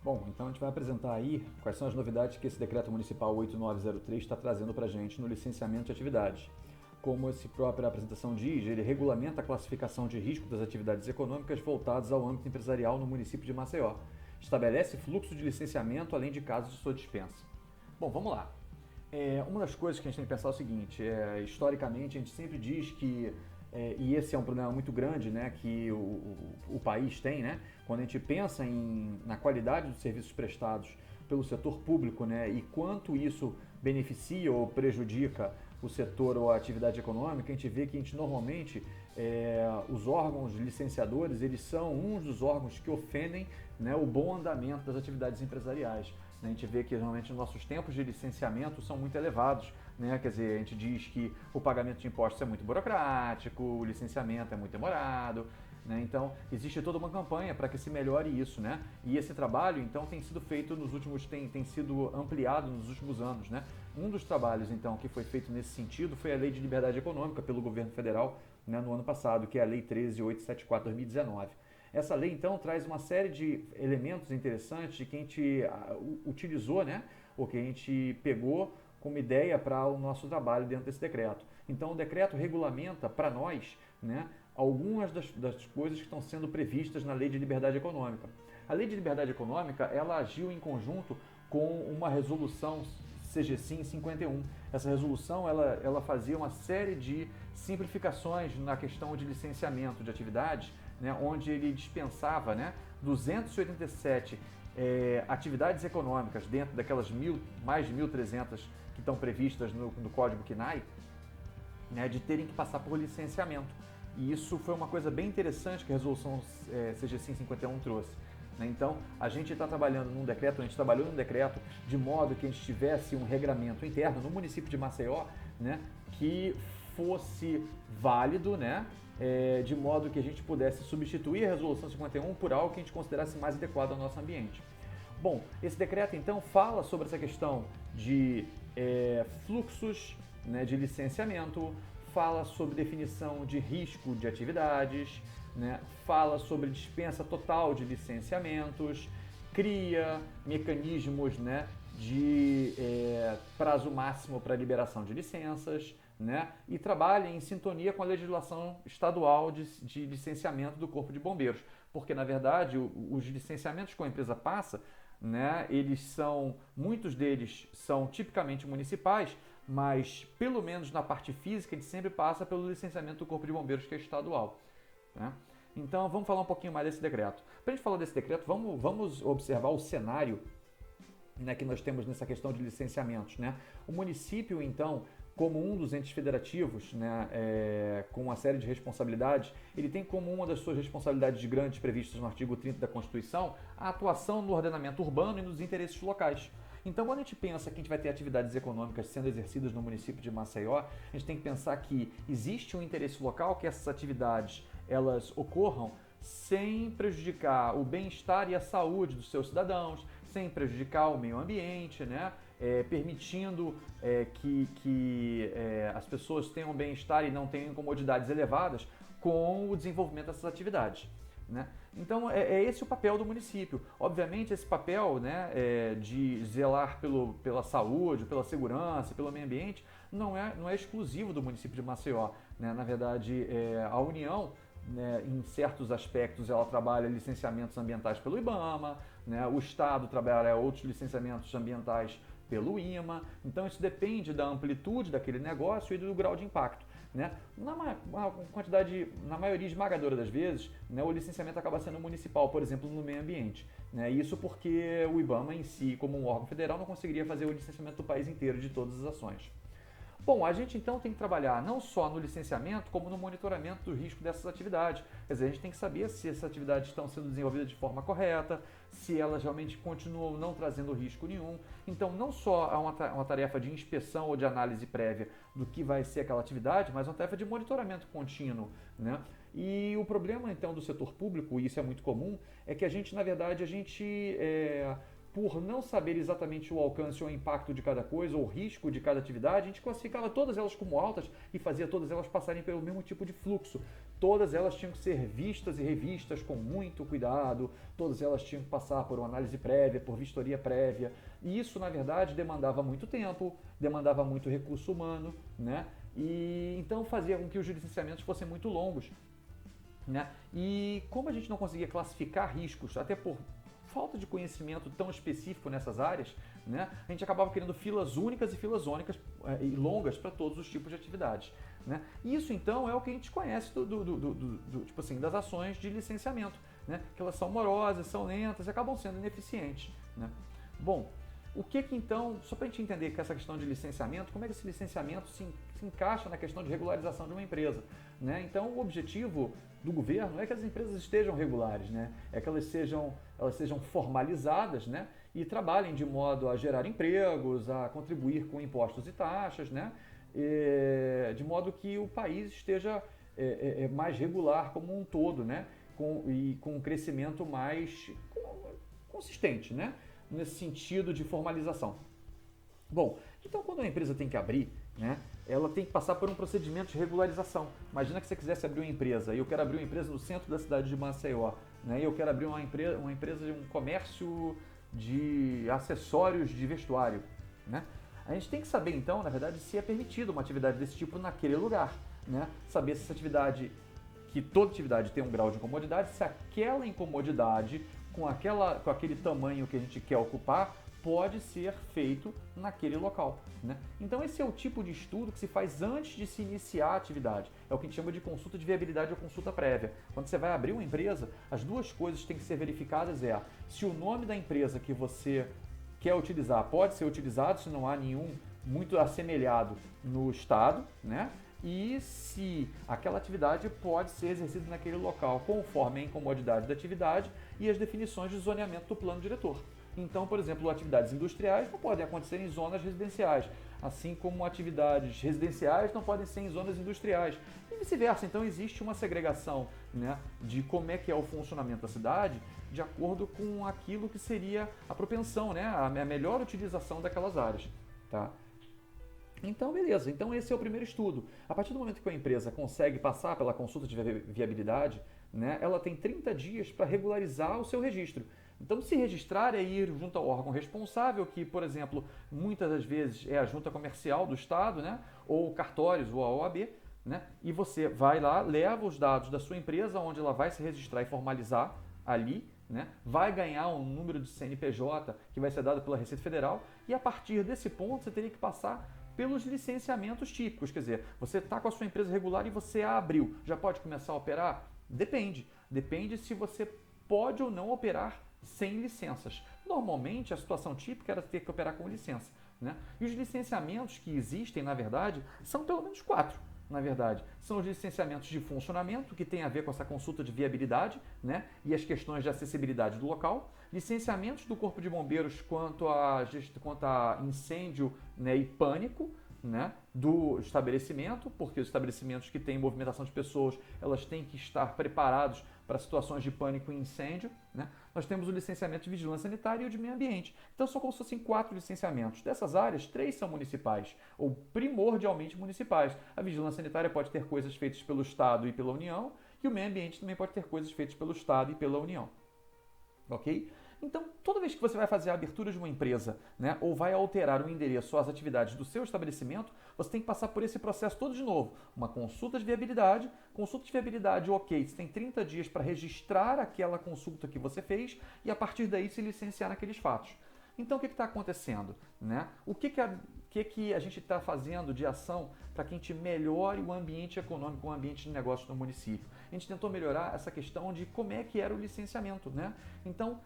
Bom, então a gente vai apresentar aí quais são as novidades que esse Decreto Municipal 8903 está trazendo para a gente no licenciamento de atividades. Como essa própria apresentação diz, ele regulamenta a classificação de risco das atividades econômicas voltadas ao âmbito empresarial no município de Maceió. Estabelece fluxo de licenciamento além de casos de sua dispensa. Bom, vamos lá. Uma das coisas que a gente tem que pensar é o seguinte, historicamente a gente sempre diz que, e esse é um problema muito grande, né, que o país tem, né, quando a gente pensa na qualidade dos serviços prestados pelo setor público, né, e quanto isso beneficia ou prejudica o setor ou a atividade econômica, a gente vê que normalmente os órgãos licenciadores eles são uns dos órgãos que ofendem, né, o bom andamento das atividades empresariais. A gente vê que realmente os nossos tempos de licenciamento são muito elevados, né? Quer dizer, a gente diz que o pagamento de impostos é muito burocrático, o licenciamento é muito demorado, né? Então existe toda uma campanha para que se melhore isso, né? E esse trabalho então tem sido feito tem sido ampliado nos últimos anos, né? Um dos trabalhos então que foi feito nesse sentido foi a Lei de Liberdade Econômica pelo governo federal, né, no ano passado, que é a Lei 13.874/2019. Essa lei, então, traz uma série de elementos interessantes que a gente utilizou, né, ou que a gente pegou como ideia para o nosso trabalho dentro desse decreto. Então, o decreto regulamenta para nós, né, algumas das coisas que estão sendo previstas na Lei de Liberdade Econômica. A Lei de Liberdade Econômica, ela agiu em conjunto com uma resolução CGSIM 51. Essa resolução ela fazia uma série de simplificações na questão de licenciamento de atividades, né, onde ele dispensava, né, 287 atividades econômicas dentro daquelas mais de 1.300 que estão previstas no Código CNAE, né, de terem que passar por licenciamento. E isso foi uma coisa bem interessante que a resolução CGSIM 51 trouxe. Então, a gente está trabalhando num decreto, a gente trabalhou num decreto de modo que a gente tivesse um regramento interno no município de Maceió, né, que fosse válido, né, de modo que a gente pudesse substituir a resolução 51 por algo que a gente considerasse mais adequado ao nosso ambiente. Bom, esse decreto então fala sobre essa questão de fluxos, né, de licenciamento, fala sobre definição de risco de atividades, né, fala sobre dispensa total de licenciamentos, cria mecanismos, né, de prazo máximo para liberação de licenças, né, e trabalha em sintonia com a legislação estadual de licenciamento do Corpo de Bombeiros, porque na verdade os licenciamentos que a empresa passa, né, muitos deles são tipicamente municipais, mas pelo menos na parte física a gente sempre passa pelo licenciamento do Corpo de Bombeiros, que é estadual, né? Então vamos falar um pouquinho mais desse decreto. Para a gente falar desse decreto, vamos observar o cenário, né, que nós temos nessa questão de licenciamentos, né? O município, então, como um dos entes federativos, né, com uma série de responsabilidades, ele tem como uma das suas responsabilidades grandes previstas no artigo 30 da Constituição a atuação no ordenamento urbano e nos interesses locais. Então, quando a gente pensa que a gente vai ter atividades econômicas sendo exercidas no município de Maceió, a gente tem que pensar que existe um interesse local que essas atividades elas ocorram sem prejudicar o bem-estar e a saúde dos seus cidadãos, sem prejudicar o meio ambiente, né? Permitindo que as pessoas tenham bem-estar e não tenham incomodidades elevadas com o desenvolvimento dessas atividades, né? Então é esse o papel do município. Obviamente esse papel, né, de zelar pela saúde, pela segurança, pelo meio ambiente, não é exclusivo do município de Maceió, né? Na verdade, a União, né, em certos aspectos ela trabalha licenciamentos ambientais pelo IBAMA, né? O Estado trabalha outros licenciamentos ambientais pelo IMA, então isso depende da amplitude daquele negócio e do grau de impacto, né? Na maioria esmagadora das vezes, né, o licenciamento acaba sendo municipal, por exemplo, no meio ambiente, né? Isso porque o IBAMA em si, como um órgão federal, não conseguiria fazer o licenciamento do país inteiro de todas as ações. Bom, a gente então tem que trabalhar não só no licenciamento, como no monitoramento do risco dessas atividades. Quer dizer, a gente tem que saber se essas atividades estão sendo desenvolvidas de forma correta, se elas realmente continuam não trazendo risco nenhum. Então, não só há uma tarefa de inspeção ou de análise prévia do que vai ser aquela atividade, mas uma tarefa de monitoramento contínuo, né? E o problema, então, do setor público, e isso é muito comum, é que a gente, na verdade, por não saber exatamente o alcance ou o impacto de cada coisa, ou o risco de cada atividade, a gente classificava todas elas como altas e fazia todas elas passarem pelo mesmo tipo de fluxo, todas elas tinham que ser vistas e revistas com muito cuidado, todas elas tinham que passar por uma análise prévia, por vistoria prévia, e isso, na verdade, demandava muito tempo, demandava muito recurso humano, né? E então fazia com que os licenciamentos fossem muito longos, né? E como a gente não conseguia classificar riscos, até por falta de conhecimento tão específico nessas áreas, né, a gente acabava criando filas únicas e filas únicas e longas para todos os tipos de atividades. Né? Isso então é o que a gente conhece tipo assim, das ações de licenciamento, né? Que elas são morosas, são lentas e acabam sendo ineficientes. Né? Bom, o que então, só para a gente entender que essa questão de licenciamento, como é que esse licenciamento se encaixa na questão de regularização de uma empresa? Né? Então, o objetivo do governo é que as empresas estejam regulares, né? É que elas sejam formalizadas, né? E trabalhem de modo a gerar empregos, a contribuir com impostos e taxas, né? De modo que o país esteja mais regular como um todo, né? Com um crescimento mais consistente, né? Nesse sentido de formalização. Bom, então quando a empresa tem que abrir, né, ela tem que passar por um procedimento de regularização. Imagina que você quisesse abrir uma empresa, e eu quero abrir uma empresa no centro da cidade de Maceió, né, e eu quero abrir uma empresa de um comércio de acessórios de vestuário. Né? A gente tem que saber então, na verdade, se é permitido uma atividade desse tipo naquele lugar. Né? Saber se essa atividade, que toda atividade tem um grau de incomodidade, se aquela incomodidade com aquele tamanho que a gente quer ocupar, pode ser feito naquele local. Né? Então esse é o tipo de estudo que se faz antes de se iniciar a atividade. É o que a gente chama de consulta de viabilidade ou consulta prévia. Quando você vai abrir uma empresa, as duas coisas que têm que ser verificadas se o nome da empresa que você quer utilizar pode ser utilizado, se não há nenhum muito assemelhado no estado, né? E se aquela atividade pode ser exercida naquele local, conforme a incomodidade da atividade e as definições de zoneamento do plano diretor. Então, por exemplo, atividades industriais não podem acontecer em zonas residenciais, assim como atividades residenciais não podem ser em zonas industriais, e vice-versa. Então, existe uma segregação, né, de como é que é o funcionamento da cidade, de acordo com aquilo que seria a propensão, né, a melhor utilização daquelas áreas. Tá? Então, beleza. Então, esse é o primeiro estudo. A partir do momento que a empresa consegue passar pela consulta de viabilidade, né, ela tem 30 dias para regularizar o seu registro. Então, se registrar é ir junto ao órgão responsável, que, por exemplo, muitas das vezes é a junta comercial do estado, né, ou cartórios ou a OAB, né, e você vai lá, leva os dados da sua empresa, onde ela vai se registrar e formalizar ali, né, vai ganhar um número de CNPJ que vai ser dado pela Receita Federal, e a partir desse ponto você teria que passar pelos licenciamentos típicos. Quer dizer, você está com a sua empresa regular e você a abriu, já pode começar a operar? Depende. Depende se você pode ou não operar sem licenças. Normalmente, a situação típica era ter que operar com licença. Né? E os licenciamentos que existem, na verdade, são pelo menos 4. Na verdade, são os licenciamentos de funcionamento, que tem a ver com essa consulta de viabilidade, né, e as questões de acessibilidade do local, licenciamentos do Corpo de Bombeiros quanto a incêndio, né, e pânico, né, do estabelecimento, porque os estabelecimentos que têm movimentação de pessoas, elas têm que estar preparados para situações de pânico e incêndio. Né? Nós temos o licenciamento de vigilância sanitária e o de meio ambiente. Então são como se fossem 4 licenciamentos. Dessas áreas, 3 são municipais, ou primordialmente municipais. A vigilância sanitária pode ter coisas feitas pelo Estado e pela União, e o meio ambiente também pode ter coisas feitas pelo Estado e pela União. Ok? Então, toda vez que você vai fazer a abertura de uma empresa, né, ou vai alterar o endereço ou as atividades do seu estabelecimento, você tem que passar por esse processo todo de novo. Uma consulta de viabilidade, ok, você tem 30 dias para registrar aquela consulta que você fez e a partir daí se licenciar naqueles fatos. Então, o que está acontecendo? Né? O que a gente está fazendo de ação para que a gente melhore o ambiente econômico, o ambiente de negócio no município? A gente tentou melhorar essa questão de como é que era o licenciamento. Né? Então,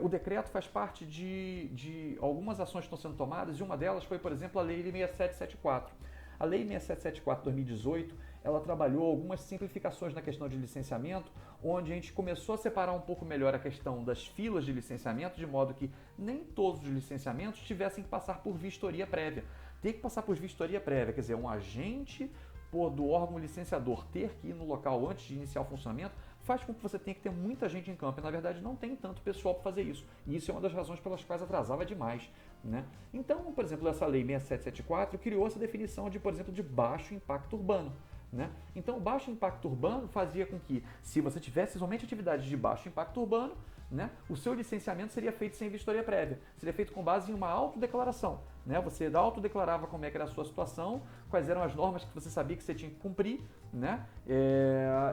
o decreto faz parte de algumas ações que estão sendo tomadas, e uma delas foi, por exemplo, a Lei 6774. A Lei 6774 de 2018, ela trabalhou algumas simplificações na questão de licenciamento, onde a gente começou a separar um pouco melhor a questão das filas de licenciamento, de modo que nem todos os licenciamentos tivessem que passar por vistoria prévia. Tem que passar por vistoria prévia, quer dizer, um agente do órgão licenciador ter que ir no local antes de iniciar o funcionamento, faz com que você tenha que ter muita gente em campo. E, na verdade, não tem tanto pessoal para fazer isso. E isso é uma das razões pelas quais atrasava demais. Né? Então, por exemplo, essa Lei 6774 criou essa definição de, por exemplo, de baixo impacto urbano. né? Então, o baixo impacto urbano fazia com que, se você tivesse somente atividades de baixo impacto urbano, né, o seu licenciamento seria feito sem vistoria prévia, seria feito com base em uma autodeclaração. Né? Você autodeclarava como é que era a sua situação, quais eram as normas que você sabia que você tinha que cumprir, né?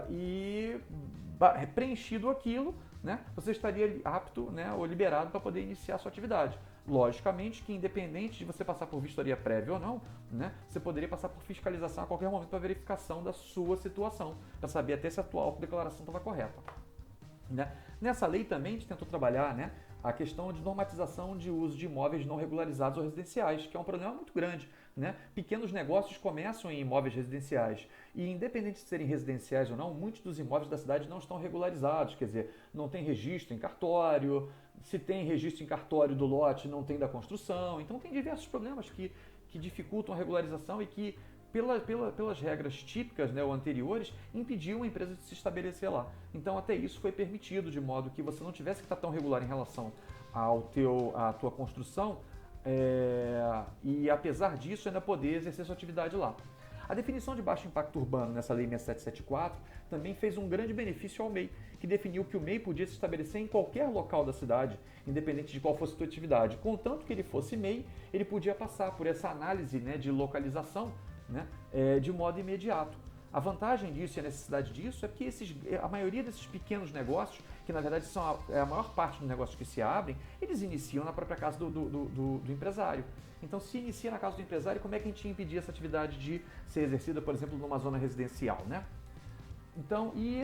E preenchido aquilo, né, você estaria apto, né, ou liberado para poder iniciar a sua atividade. Logicamente que, independente de você passar por vistoria prévia ou não, né, você poderia passar por fiscalização a qualquer momento para verificação da sua situação, para saber até se a tua autodeclaração estava correta. Né? Nessa lei também a gente tentou trabalhar, né, a questão de normatização de uso de imóveis não regularizados ou residenciais, que é um problema muito grande. Né? Pequenos negócios começam em imóveis residenciais e, independente de serem residenciais ou não, muitos dos imóveis da cidade não estão regularizados, quer dizer, não tem registro em cartório, se tem registro em cartório do lote, não tem da construção, então tem diversos problemas que dificultam a regularização e que, pelas regras típicas, né, ou anteriores, impediam a empresa de se estabelecer lá. Então até isso foi permitido, de modo que você não tivesse que estar tão regular em relação à tua construção, e apesar disso ainda poder exercer sua atividade lá. A definição de baixo impacto urbano nessa lei 6774 também fez um grande benefício ao MEI, que definiu que o MEI podia se estabelecer em qualquer local da cidade, independente de qual fosse a sua atividade. Contanto que ele fosse MEI, ele podia passar por essa análise, né, de localização, né, de modo imediato. A vantagem disso e a necessidade disso é que a maioria desses pequenos negócios, que na verdade são a maior parte dos negócios que se abrem, eles iniciam na própria casa do empresário. Então, se inicia na casa do empresário, como é que a gente ia impedir essa atividade de ser exercida, por exemplo, numa zona residencial, né? Então, e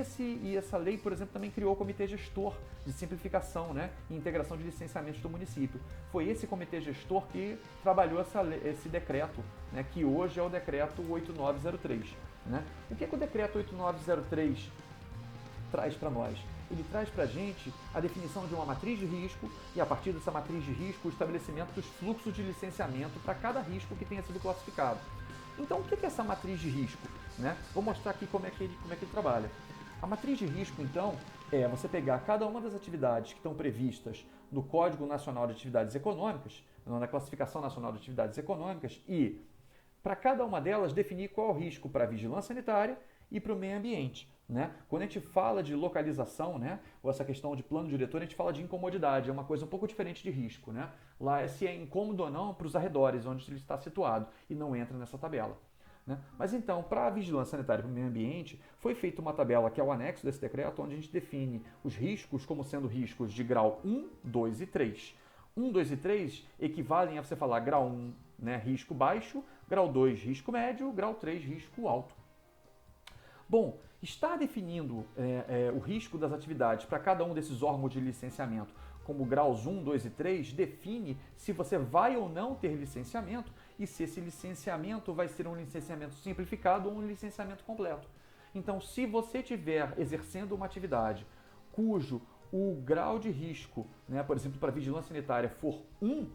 essa lei, por exemplo, também criou o Comitê Gestor de Simplificação, né, e Integração de Licenciamentos do município. Foi esse Comitê Gestor que trabalhou esse decreto, né, que hoje é o Decreto 8903. Né? O que o Decreto 8903 traz para nós? Ele traz para a gente a definição de uma matriz de risco e, a partir dessa matriz de risco, o estabelecimento dos fluxos de licenciamento para cada risco que tenha sido classificado. Então, o que é essa matriz de risco? Né? Vou mostrar aqui como é que ele trabalha. A matriz de risco, então, é você pegar cada uma das atividades que estão previstas no Código Nacional de Atividades Econômicas, na Classificação Nacional de Atividades Econômicas, e, para cada uma delas, definir qual é o risco para a vigilância sanitária e para o meio ambiente. Né? Quando a gente fala de localização, né, ou essa questão de plano diretor, a gente fala de incomodidade, é uma coisa um pouco diferente de risco. Né? Lá é se é incômodo ou não para os arredores, onde ele está situado, e não entra nessa tabela. Né? Mas então, para a vigilância sanitária e para o meio ambiente, foi feita uma tabela que é o anexo desse decreto, onde a gente define os riscos como sendo riscos de grau 1, 2 e 3. 1, 2 e 3 equivalem a você falar grau 1, né, risco baixo, grau 2, risco médio, grau 3, risco alto. Bom, está definindo o risco das atividades para cada um desses órgãos de licenciamento como graus 1, 2 e 3, define se você vai ou não ter licenciamento e se esse licenciamento vai ser um licenciamento simplificado ou um licenciamento completo. Então, se você estiver exercendo uma atividade cujo o grau de risco, né, por exemplo, para vigilância sanitária for 1,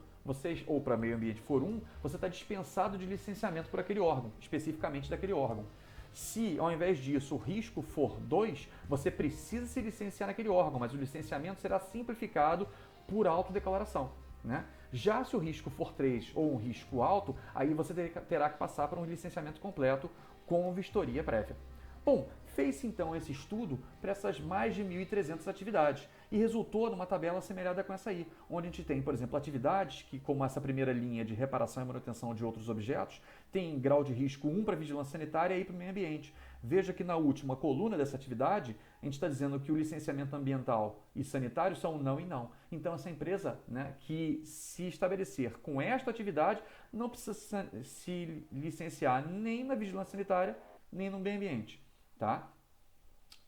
ou para meio ambiente for 1, você está dispensado de licenciamento por aquele órgão, especificamente daquele órgão. Se, ao invés disso, o risco for 2, você precisa se licenciar naquele órgão, mas o licenciamento será simplificado por autodeclaração. Né? Já se o risco for 3 ou um risco alto, aí você terá que passar por um licenciamento completo com vistoria prévia. Bom, fez-se então esse estudo para essas mais de 1.300 atividades e resultou numa tabela assemelhada com essa aí, onde a gente tem, por exemplo, atividades que, como essa primeira linha de reparação e manutenção de outros objetos, tem grau de risco 1 para vigilância sanitária e para o meio ambiente. Veja que na última coluna dessa atividade, a gente está dizendo que o licenciamento ambiental e sanitário são não e não. Então, essa empresa, né, que se estabelecer com esta atividade não precisa se licenciar nem na vigilância sanitária, nem no meio ambiente. Tá?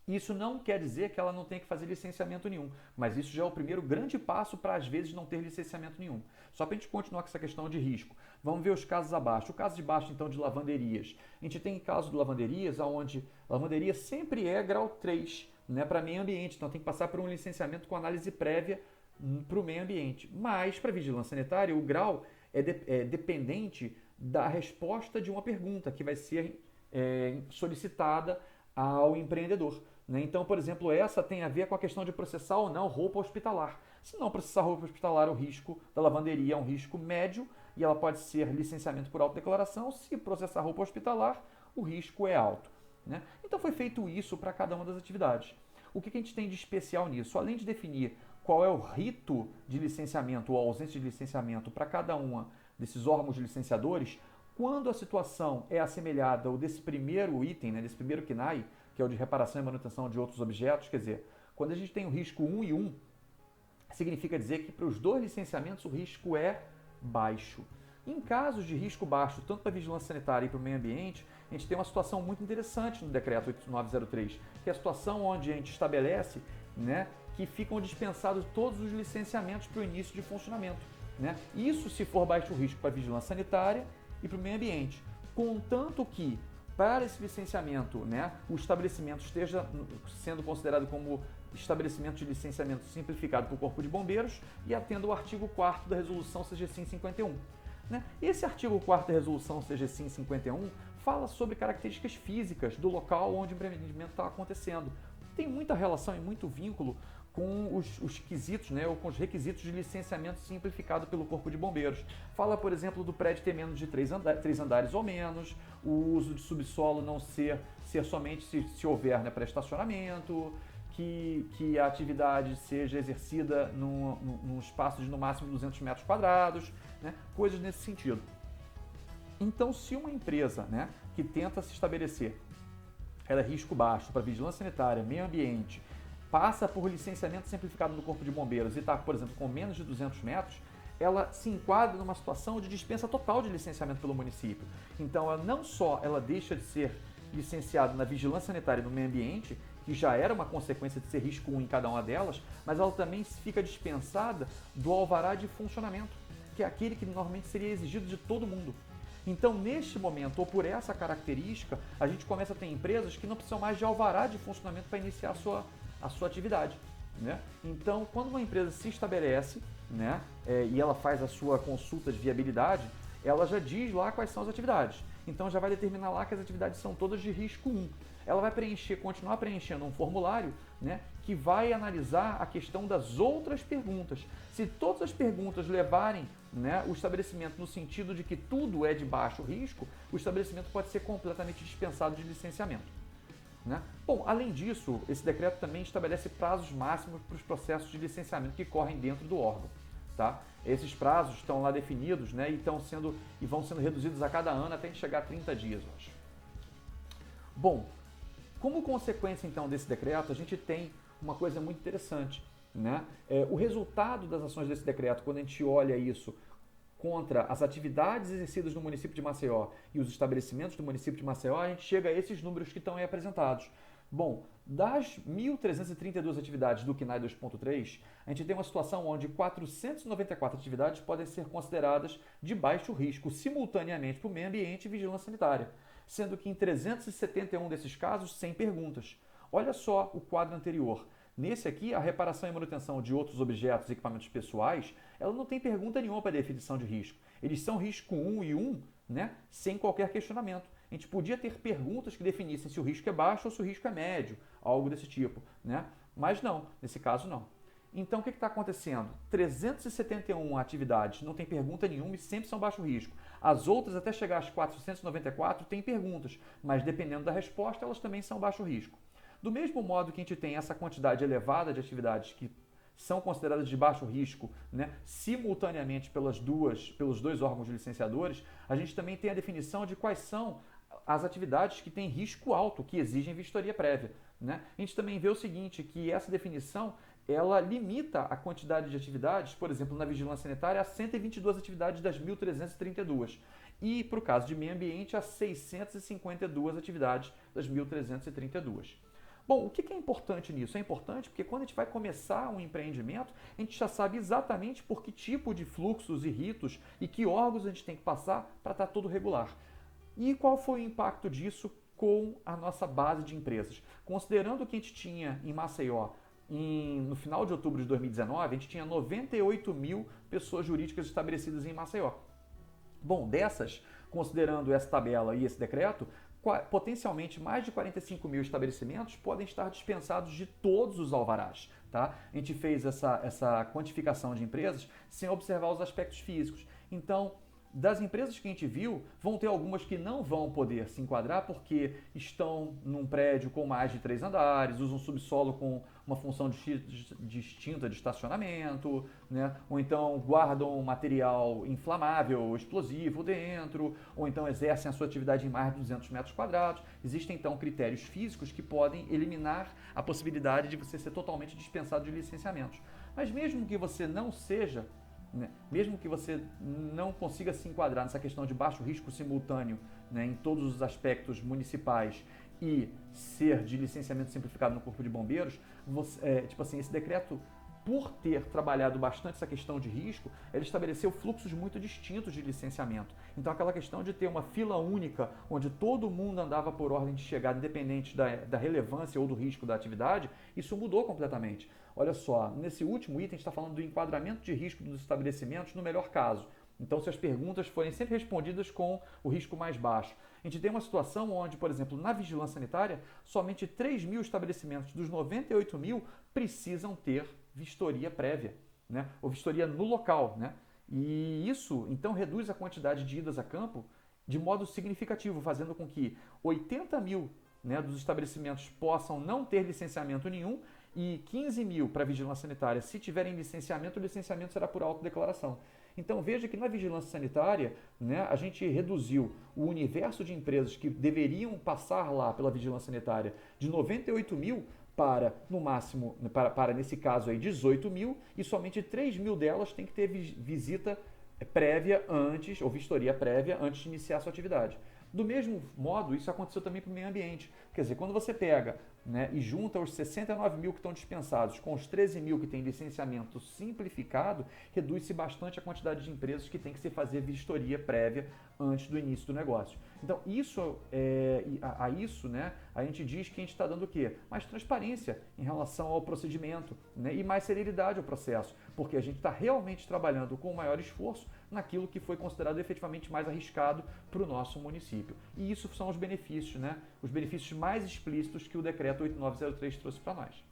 Isso não quer dizer que ela não tenha que fazer licenciamento nenhum, mas isso já é o primeiro grande passo para, às vezes, não ter licenciamento nenhum. Só para a gente continuar com essa questão de risco. Vamos ver os casos abaixo. O caso de baixo, então, de lavanderias. A gente tem caso de lavanderias onde a lavanderia sempre é grau 3, né, para meio ambiente, então tem que passar por um licenciamento com análise prévia para o meio ambiente. Mas, para vigilância sanitária, o grau é dependente da resposta de uma pergunta que vai ser solicitada ao empreendedor. Né? Então, por exemplo, essa tem a ver com a questão de processar ou não roupa hospitalar. Se não processar roupa hospitalar, o risco da lavanderia é um risco médio e ela pode ser licenciamento por autodeclaração. Se processar roupa hospitalar, o risco é alto. né? Então foi feito isso para cada uma das atividades. O que a gente tem de especial nisso? Além de definir qual é o rito de licenciamento ou ausência de licenciamento para cada uma desses órgãos de licenciadores, quando a situação é assemelhada ao desse primeiro item, né, desse primeiro KNAI, que é o de reparação e manutenção de outros objetos, quer dizer, quando a gente tem o risco 1 e 1, significa dizer que para os dois licenciamentos o risco é baixo. Em casos de risco baixo, tanto para a vigilância sanitária e para o meio ambiente, a gente tem uma situação muito interessante no decreto 8903, que é a situação onde a gente estabelece, né, que ficam dispensados todos os licenciamentos para o início de funcionamento, né? Isso se for baixo risco para a vigilância sanitária e para o meio ambiente, contanto que para esse licenciamento, né, o estabelecimento esteja sendo considerado como estabelecimento de licenciamento simplificado para o Corpo de Bombeiros e atenda o artigo 4º da Resolução CGSIM 51. Né? Esse artigo 4º da Resolução CGSIM 51 fala sobre características físicas do local onde o empreendimento está acontecendo. Tem muita relação e muito vínculo com os quesitos, né, ou com os requisitos de licenciamento simplificado pelo Corpo de Bombeiros. Fala, por exemplo, do prédio ter menos de 3 andares ou menos, o uso de subsolo não ser somente se houver, né, para estacionamento, que a atividade seja exercida num espaço de no máximo 200 metros quadrados, né, coisas nesse sentido. Então, se uma empresa, né, que tenta se estabelecer, ela é risco baixo para vigilância sanitária, meio ambiente, passa por licenciamento simplificado no Corpo de Bombeiros e está, por exemplo, com menos de 200 metros, ela se enquadra numa situação de dispensa total de licenciamento pelo município. Então, ela deixa de ser licenciada na vigilância sanitária e no meio ambiente, que já era uma consequência de ser risco 1 em cada uma delas, mas ela também fica dispensada do alvará de funcionamento, que é aquele que normalmente seria exigido de todo mundo. Então, neste momento, ou por essa característica, a gente começa a ter empresas que não precisam mais de alvará de funcionamento para iniciar a sua atividade, né? Então, quando uma empresa se estabelece, né, e ela faz a sua consulta de viabilidade, ela já diz lá quais são as atividades. Então, já vai determinar lá que as atividades são todas de risco 1. Ela vai continuar preenchendo um formulário, né, que vai analisar a questão das outras perguntas. Se todas as perguntas levarem, né, o estabelecimento no sentido de que tudo é de baixo risco, o estabelecimento pode ser completamente dispensado de licenciamento, né? Bom, além disso, esse decreto também estabelece prazos máximos para os processos de licenciamento que correm dentro do órgão. Tá? Esses prazos estão lá definidos, né, e vão sendo reduzidos a cada ano até chegar a 30 dias, eu acho. Bom, como consequência então desse decreto, a gente tem uma coisa muito interessante, né? O resultado das ações desse decreto, quando a gente olha isso contra as atividades exercidas no município de Maceió e os estabelecimentos do município de Maceió, a gente chega a esses números que estão aí apresentados. Bom, das 1.332 atividades do KNAI 2.3, a gente tem uma situação onde 494 atividades podem ser consideradas de baixo risco simultaneamente para o meio ambiente e vigilância sanitária, sendo que em 371 desses casos, sem perguntas. Olha só o quadro anterior. Nesse aqui, a reparação e manutenção de outros objetos e equipamentos pessoais, ela não tem pergunta nenhuma para definição de risco. Eles são risco 1 e 1, né, sem qualquer questionamento. A gente podia ter perguntas que definissem se o risco é baixo ou se o risco é médio, algo desse tipo, né? Mas não, nesse caso não. Então o que está acontecendo? 371 atividades não tem pergunta nenhuma e sempre são baixo risco. As outras, até chegar às 494, têm perguntas, mas dependendo da resposta, elas também são baixo risco. Do mesmo modo que a gente tem essa quantidade elevada de atividades que são consideradas de baixo risco, né, simultaneamente pelos dois órgãos licenciadores, a gente também tem a definição de quais são as atividades que têm risco alto, que exigem vistoria prévia, né? A gente também vê o seguinte, que essa definição ela limita a quantidade de atividades, por exemplo, na vigilância sanitária, a 122 atividades das 1.332 e, para o caso de meio ambiente, a 652 atividades das 1.332. Bom, o que é importante nisso? É importante porque quando a gente vai começar um empreendimento, a gente já sabe exatamente por que tipo de fluxos e ritos e que órgãos a gente tem que passar para estar tudo regular. E qual foi o impacto disso com a nossa base de empresas? Considerando que a gente tinha em Maceió, no final de outubro de 2019, a gente tinha 98 mil pessoas jurídicas estabelecidas em Maceió. Bom, dessas, considerando essa tabela e esse decreto, potencialmente mais de 45 mil estabelecimentos podem estar dispensados de todos os alvarás. Tá? A gente fez essa quantificação de empresas sem observar os aspectos físicos. Então, Das empresas que a gente viu, vão ter algumas que não vão poder se enquadrar porque estão num prédio com mais de 3 andares, usam subsolo com uma função distinta de estacionamento, né? Ou então guardam material inflamável ou explosivo dentro, ou então exercem a sua atividade em mais de 200 metros quadrados. Existem então critérios físicos que podem eliminar a possibilidade de você ser totalmente dispensado de licenciamentos. Mas mesmo que você não seja, né, mesmo que você não consiga se enquadrar nessa questão de baixo risco simultâneo, né, em todos os aspectos municipais e ser de licenciamento simplificado no Corpo de Bombeiros, esse decreto, por ter trabalhado bastante essa questão de risco, ele estabeleceu fluxos muito distintos de licenciamento. Então aquela questão de ter uma fila única, onde todo mundo andava por ordem de chegada, independente da relevância ou do risco da atividade, isso mudou completamente. Olha só, nesse último item a gente está falando do enquadramento de risco dos estabelecimentos no melhor caso. Então, se as perguntas forem sempre respondidas com o risco mais baixo. A gente tem uma situação onde, por exemplo, na vigilância sanitária, somente 3 mil estabelecimentos dos 98 mil precisam ter vistoria prévia, né? Ou vistoria no local, né? E isso, então, reduz a quantidade de idas a campo de modo significativo, fazendo com que 80 mil, né, dos estabelecimentos possam não ter licenciamento nenhum e 15 mil para a vigilância sanitária. Se tiverem licenciamento, o licenciamento será por autodeclaração. Então veja que na vigilância sanitária, né, a gente reduziu o universo de empresas que deveriam passar lá pela vigilância sanitária de 98 mil para, no máximo, para nesse caso aí, 18 mil, e somente 3 mil delas têm que ter visita prévia antes, ou vistoria prévia antes de iniciar a sua atividade. Do mesmo modo, isso aconteceu também para o meio ambiente. Quer dizer, quando você pega, né, e junta os 69 mil que estão dispensados com os 13 mil que têm licenciamento simplificado, reduz-se bastante a quantidade de empresas que tem que se fazer vistoria prévia antes do início do negócio. Então, isso, né, a gente diz que a gente está dando o quê? Mais transparência em relação ao procedimento, né, e mais celeridade ao processo, porque a gente está realmente trabalhando com maior esforço naquilo que foi considerado efetivamente mais arriscado para o nosso município. E isso são os benefícios, né? Os benefícios mais explícitos que o decreto 8903 trouxe para nós.